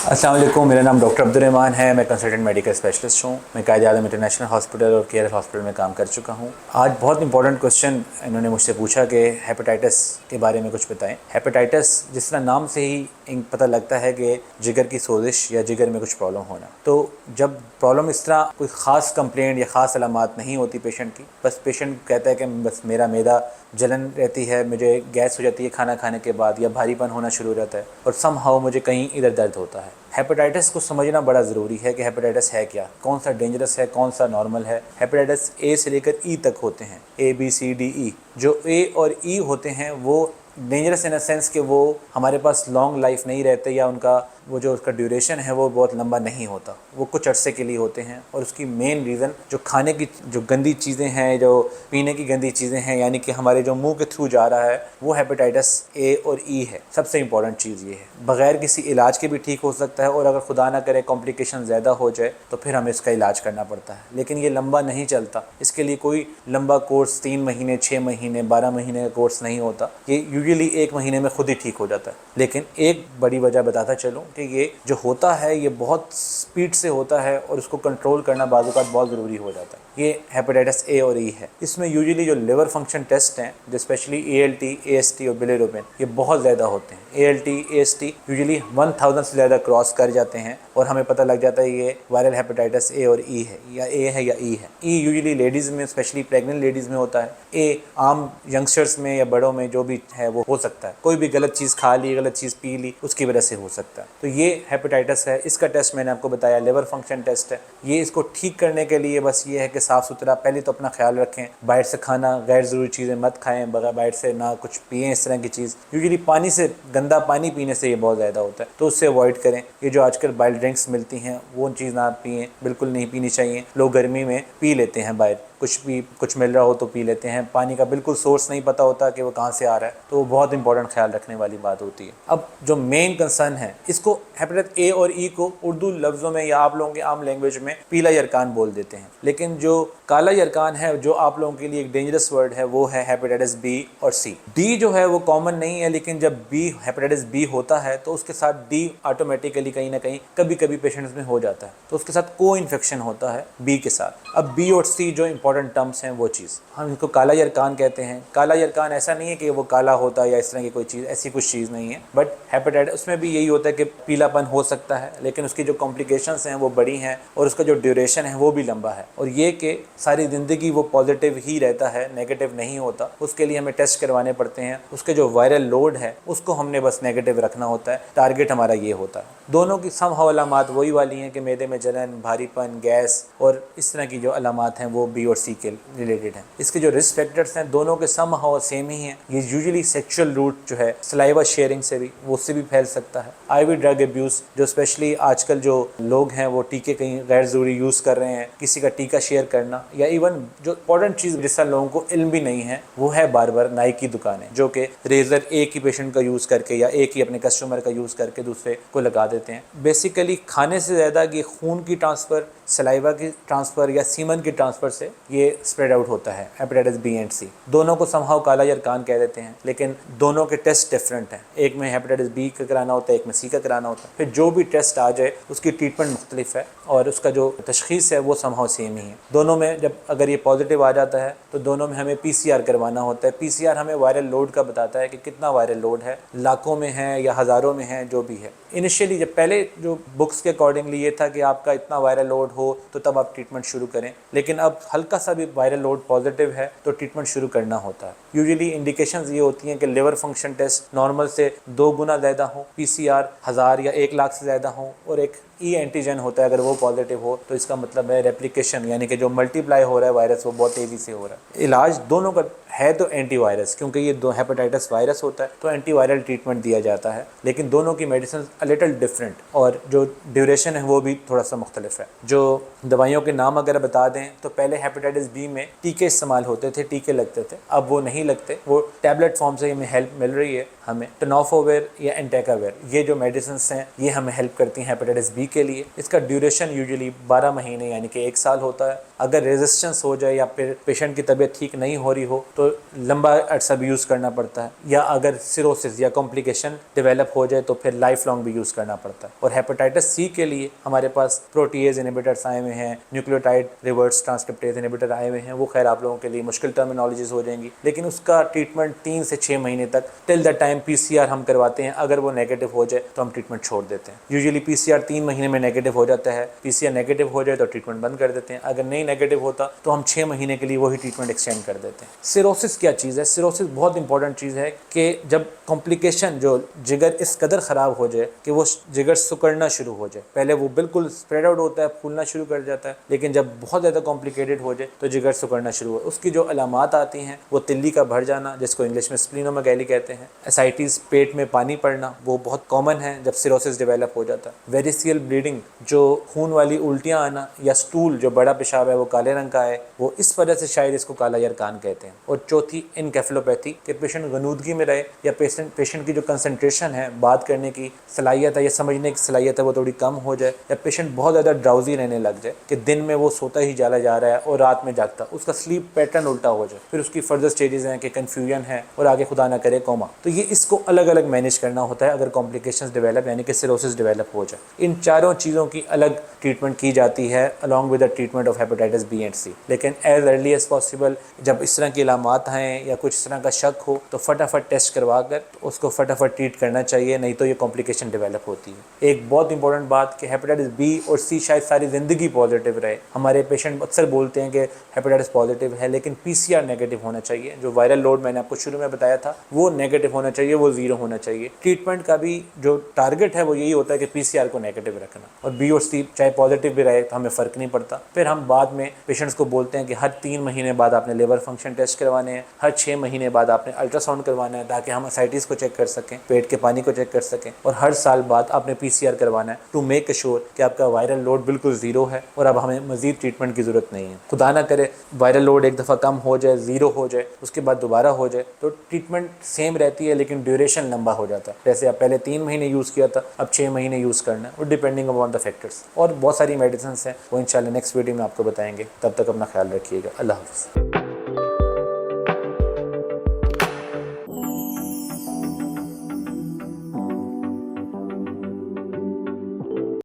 अस्सलाम वालेकुम, मेरा नाम डॉक्टर अब्दुर्रहमान है। मैं कंसल्टेंट मेडिकल स्पेशलिस्ट हूँ। मैं कायद-ए-आज़म इंटरनेशनल हॉस्पिटल और केयर हॉस्पिटल में काम कर चुका हूँ। आज बहुत इंपॉर्टेंट क्वेश्चन इन्होंने मुझसे पूछा कि हेपेटाइटिस के बारे में कुछ बताएं। हेपेटाइटिस जिस तरह नाम से ही पता लगता है कि जिगर की सोजिश या जिगर में कुछ प्रॉब्लम होना। तो जब प्रॉब्लम इस तरह कोई ख़ास कंप्लेंट या ख़ास अलामात नहीं होती पेशेंट की, बस पेशेंट कहता है कि बस मेरा मैदा जलन रहती है, मुझे गैस हो जाती है खाना खाने के बाद, या भारीपन होना शुरू हो जाता है और समहाउ मुझे कहीं इधर दर्द होता है। हेपेटाइटिस को समझना बड़ा ज़रूरी है कि हेपेटाइटिस है क्या, कौन सा डेंजरस है, कौन सा नॉर्मल है। हेपेटाइटिस ए से लेकर ई तक होते हैं, ABCDE। जो ए और ई होते हैं वो डेंजरस इन अ सेंस कि वो हमारे पास लॉन्ग लाइफ नहीं रहते, या उनका वो जो उसका ड्यूरेशन है वो बहुत लंबा नहीं होता, वो कुछ अरसे के लिए होते हैं। और उसकी मेन रीज़न जो खाने की जो गंदी चीज़ें हैं, जो पीने की गंदी चीज़ें हैं, यानी कि हमारे जो मुंह के थ्रू जा रहा है, वो हेपेटाइटिस ए और ई है। सबसे इंपॉर्टेंट चीज़ ये है, बग़ैर किसी इलाज के भी ठीक हो सकता है, और अगर खुदा ना करे कॉम्प्लिकेशन ज़्यादा हो जाए तो फिर हमें इसका इलाज करना पड़ता है। लेकिन ये लंबा नहीं चलता, इसके लिए कोई लंबा कोर्स 3 महीने, 6 महीने, 12 महीने का कोर्स नहीं होता। ये यूजुअली 1 महीने में खुद ही ठीक हो जाता है। लेकिन एक बड़ी वजह बताता चलूँ कि ये जो होता है ये बहुत स्पीड से होता है, और उसको कंट्रोल करना बाज़ औक़ात बहुत ज़रूरी हो जाता है। ये हेपेटाइटिस ए और ई है। इसमें यूजुअली जो लिवर फंक्शन टेस्ट हैं, जो स्पेशली ALT, AST और बिलिरुबिन, ये बहुत ज़्यादा होते हैं। ALT, AST यूजुअली 1000 से ज़्यादा क्रॉस कर जाते हैं, और हमें पता लग जाता है ये वायरल हेपेटाइटिस ए और ई है, या ए है या ई है। ई यूजुअली लेडीज़ में, स्पेशली प्रेग्नेंट लेडीज़ में होता है। ए आम यंगस्टर्स में या बड़ों में जो भी है वो हो सकता है। कोई भी गलत चीज़ खा ली, गलत चीज़ पी ली, उसकी वजह से हो सकता है। तो ये हेपेटाइटिस है। इसका टेस्ट मैंने आपको बताया, लिवर फंक्शन टेस्ट है। ये इसको ठीक करने के लिए बस ये है कि साफ़ सुथरा पहले तो अपना ख्याल रखें, बाहर से खाना, गैर ज़रूरी चीज़ें मत खाएं, बगैर बाहर से ना कुछ पिएँ इस तरह की चीज़। यूजुअली पानी से, गंदा पानी पीने से ये बहुत ज़्यादा होता है, तो उससे अवॉइड करें। ये जो आजकल बाइल्ड ड्रिंक्स मिलती हैं वो चीज़ ना पिएँ, बिल्कुल नहीं पीनी चाहिए। लोग गर्मी में पी लेते हैं, बाहर कुछ मिल रहा हो तो पी लेते हैं। पानी का बिल्कुल सोर्स नहीं पता होता कि वो कहाँ से आ रहा है, तो वो बहुत इंपॉर्टेंट ख्याल रखने वाली बात होती है। अब जो मेन कंसर्न है, इसको हेपेटाइटिस ए और ई को उर्दू लफ्ज़ों में या आप लोगों की आम लैंग्वेज में पीला यरकान बोल देते हैं। लेकिन जो काला यरकान है, जो आप लोगों के लिए एक डेंजरस वर्ड है, वो है हेपेटाइटिस बी और सी। डी जो है वो कॉमन नहीं है, लेकिन जब बी, हेपेटाइटिस बी होता है तो उसके साथ डी ऑटोमेटिकली कहीं ना कहीं कभी कभी पेशेंट्स में हो जाता है, तो उसके साथ को इन्फेक्शन होता है बी के साथ। अब बी और सी जो इंपॉर्टेंट टर्म्स हैं वो चीज़, हम इसको काला यरकान कहते हैं। काला यरकान ऐसा नहीं है कि वो काला होता है या इस तरह की कोई चीज़, ऐसी कुछ चीज़ नहीं है। बट हेपेटाइटिस उसमें भी यही होता है कि पीलापन हो सकता है, लेकिन उसकी जो कॉम्प्लिकेशंस हैं वो बड़ी हैं, और उसका जो ड्यूरेशन है वो भी लंबा है। और ये कि सारी ज़िंदगी वो पॉजिटिव ही रहता है, नेगेटिव नहीं होता। उसके लिए हमें टेस्ट करवाने पड़ते हैं। उसके जो वायरल लोड है उसको हमने बस नेगेटिव रखना होता है, टारगेट हमारा ये होता है। दोनों की समहाउ अलामात वही वाली हैं कि मैदे में जलन, भारीपन, गैस और इस तरह की जो अलामात हैं वो बी और सी के रिलेटेड हैं। इसके जो रिस्क फैक्टर्स हैं दोनों के समहाउ सेम ही हैं। ये यूजुअली सेक्सुअल रूट जो है, सलाइवा शेयरिंग से भी, वो उससे भी फैल सकता है। IV ड्रग अब्यूज़, जो स्पेशली आजकल जो लोग हैं वो टीके कहीं गैर ज़रूरी यूज़ कर रहे हैं, किसी का टीका शेयर करना, या इवन जो इंपॉर्टेंट चीज़ जिसका लोगों को इल्म भी नहीं है वो है बार नाई की दुकानें, जो कि रेज़र एक ही पेशेंट का यूज़ करके या एक ही अपने कस्टमर का यूज़ करके दूसरे को लगा देते हैं। बेसिकली खाने से ज़्यादा ये खून की ट्रांसफ़र, सलाइवा की ट्रांसफ़र या सीमन की ट्रांसफ़र से ये स्प्रेड आउट होता है। हेपेटाइटिस बी एंड सी दोनों को समहाउ काला यरकान कह देते हैं, लेकिन दोनों के टेस्ट डिफरेंट हैं। एक में हेपेटाइटिस बी का कराना होता है, एक में सी का कराना होता है। फिर जो भी टेस्ट आ जाए उसकी ट्रीटमेंट मुख्तलिफ है, और उसका जो तशख़ीस है वो समहाउ सेम ही है। दोनों में जब अगर ये पॉजिटिव आ जाता है तो दोनों में हमें PCR करवाना होता है। PCR हमें वायरल लोड का बताता है कि कितना वायरल लोड है, लाखों में है या हज़ारों में है, जो भी है। इनिशियली जब पहले जो बुक्स के अकॉर्डिंगली ये था कि आपका इतना वायरल लोड हो तो तब आप ट्रीटमेंट शुरू करें, लेकिन अब हल्का सा भी वायरल लोड पॉजिटिव है तो ट्रीटमेंट शुरू करना होता है। यूजुअली इंडिकेशंस ये होती हैं कि लिवर फंक्शन टेस्ट नॉर्मल से 2 गुना ज़्यादा हो, PCR 1000 या 1 लाख से ज़्यादा हो, और एक ई एंटीजन होता है, अगर वो पॉजिटिव हो तो इसका मतलब है रेप्लिकेशन, यानी कि जो मल्टीप्लाई हो रहा है वायरस वो बहुत तेज़ी से हो रहा है। इलाज दोनों का है तो एंटीवायरस, क्योंकि ये दो हेपेटाइटिस वायरस होता है तो एंटीवायरल ट्रीटमेंट दिया जाता है, लेकिन दोनों की मेडिसिन अ लिटिल डिफरेंट, और जो ड्यूरेशन है वो भी थोड़ा सा मुख्तलिफ है। जो दवाइयों के नाम अगर बता दें तो पहले हेपेटाइटिस बी में टीके इस्तेमाल होते थे, टीके लगते थे, अब वो नहीं लगते, वो टैबलेट फॉर्म से हमें हेल्प मिल रही है। हमें टेनोफोविर या एंटेकाविर, ये जो मेडिसिन हैं ये हमें हेल्प करती हैं हेपेटाइटिस बी के लिए। इसका ड्यूरेशन यूजुअली 12 महीने यानी कि 1 साल होता है। अगर रेजिस्टेंस हो जाए या फिर पेशेंट की तबीयत ठीक नहीं हो रही हो तो लंबा अरसा भी यूज़ करना पड़ता है, या अगर सिरोसिस या कॉम्प्लिकेशन डेवलप हो जाए तो फिर लाइफ लॉन्ग भी यूज़ करना पड़ता है। और हेपेटाइटिस सी के लिए हमारे पास प्रोटीएज इनहिबिटर्स आए हुए हैं, न्यूक्लियोटाइड रिवर्स ट्रांसक्रिप्टेज इनहिबिटर आए हुए हैं। वो खैर आप लोगों के लिए मुश्किल टर्मिनोलॉजीज हो जाएंगी, लेकिन उसका ट्रीटमेंट 3 से 6 महीने तक टिल द टाइम पीसीआर हम करवाते हैं। अगर वो नेगेटिव हो जाए तो हम ट्रीटमेंट छोड़ देते हैं। यूजुअली पीसीआर 3 महीने में नेगेटिव हो जाता है, पीसीआर नेगेटिव हो जाए तो ट्रीटमेंट बंद कर देते हैं। अगर नहीं नेगेटिव होता तो हम 6 महीने के लिए वही ट्रीटमेंट एक्सटेंड कर देते हैं। सिरोसिस क्या चीज़ है? सिरोसिस बहुत इंपॉर्टेंट चीज़ है कि जब कॉम्प्लिकेशन जो जिगर इस कदर ख़राब हो जाए कि वो जिगर सिकुड़ना शुरू हो जाए। पहले वो बिल्कुल स्प्रेड आउट होता है, फूलना शुरू कर जाता है, लेकिन जब बहुत ज़्यादा कॉम्प्लिकेटेड हो जाए तो जिगर सिकुड़ना शुरू हो। उसकी जो अलामात आती हैं वो तिल्ली का भर जाना, जिसको इंग्लिश में स्प्लीनोमेगैली कहते हैं, एसाइटिस पेट में पानी पड़ना, वो बहुत कॉमन है जब सिरोसिस डेवलप हो जाता है। वेरिसियल ब्लीडिंग, जो खून वाली उल्टियाँ आना, या स्टूल जो बड़ा पेशाब है वो काले रंग का है, वो इस वजह से शायद इसको काला यरकान कहते हैं। और चौथी इनकेफेलोपैथी, कि पेशेंट गनूदगी में रहे या पेशेंट की जो कंसंट्रेशन है, बात करने की सलाहियत है या समझने की सलाहियत है वो थोड़ी कम हो जाए, या पेशेंट बहुत ज़्यादा ड्राउजी रहने लग जाए कि दिन में वो सोता ही चला जा रहा है और रात में जागता, उसका स्लीप पैटर्न उल्टा हो जाए। फिर उसकी फर्दर स्टेजेस हैं कि कन्फ्यूजन है और आगे खुदा ना करे कोमा। तो ये इसको अलग अलग मैनेज करना होता है अगर कॉम्प्लिकेशंस डेवलप यानी कि सिरोसिस डेवलप हो जाए। इन चारों चीज़ों की अलग ट्रीटमेंट की जाती है along with the treatment of hepatitis B and C. लेकिन एज अर्ली एज पॉसिबल जब इस तरह की अलामात आएँ या कुछ इस तरह का शक हो तो फटाफट टेस्ट करवा कर उसको फटाफट ट्रीट करना चाहिए, नहीं तो ये कॉम्प्लिकेशन डेवलप होती है। एक बहुत इंपॉर्टेंट बात कि हेपेटाइटिस बी और सी शायद सारी ज़िंदगी पॉजिटिव रहे। हमारे पेशेंट अक्सर बोलते हैं कि हेपेटाइटिस पॉजिटिव है, लेकिन पीसीआर नेगेटिव होना चाहिए। जो वायरल लोड मैंने आपको शुरू में बताया था वो नेगेटिव होना चाहिए, वो 0 होना चाहिए। ट्रीटमेंट का भी जो टारगेट है वो यही होता है कि पीसीआर को नेगेटिव रखना, और बी और सी चाहे पॉजिटिव भी रहे तो हमें फ़र्क नहीं पड़ता। फिर हम बाद में पेशेंट्स को बोलते हैं कि हर 3 महीने बाद आपने लिवर फंक्शन टेस्ट करवाने हैं, हर 6 महीने बाद आपने अल्ट्रासाउंड करवाना है ताकि हम एसाइटिस को चेक कर सकें, पेट के पानी को चेक कर सकें, और हर साल बाद आपने पीसीआर करवाना है टू मेक श्योर कि आपका वायरल लोड बिल्कुल 0 है और अब हमें मजीद ट्रीटमेंट की ज़रूरत नहीं है। खुदा ना करे वायरल लोड एक दफ़ा कम हो जाए, 0 हो जाए, उसके बाद दोबारा हो जाए तो ट्रीटमेंट सेम रहती है लेकिन ड्यूरेशन लंबा हो जाता है। जैसे आप पहले 3 महीने यूज़ किया था, अब 6 महीने यूज़ करना है, और डिपेंडिंग अपॉन द फैक्टर्स। और बहुत सारी मेडिसिन हैं वो इंशाल्लाह नेक्स्ट वीडियो में आपको बताएंगे। तब तक अपना ख्याल रखिएगा। अल्लाह हाफ़िज़।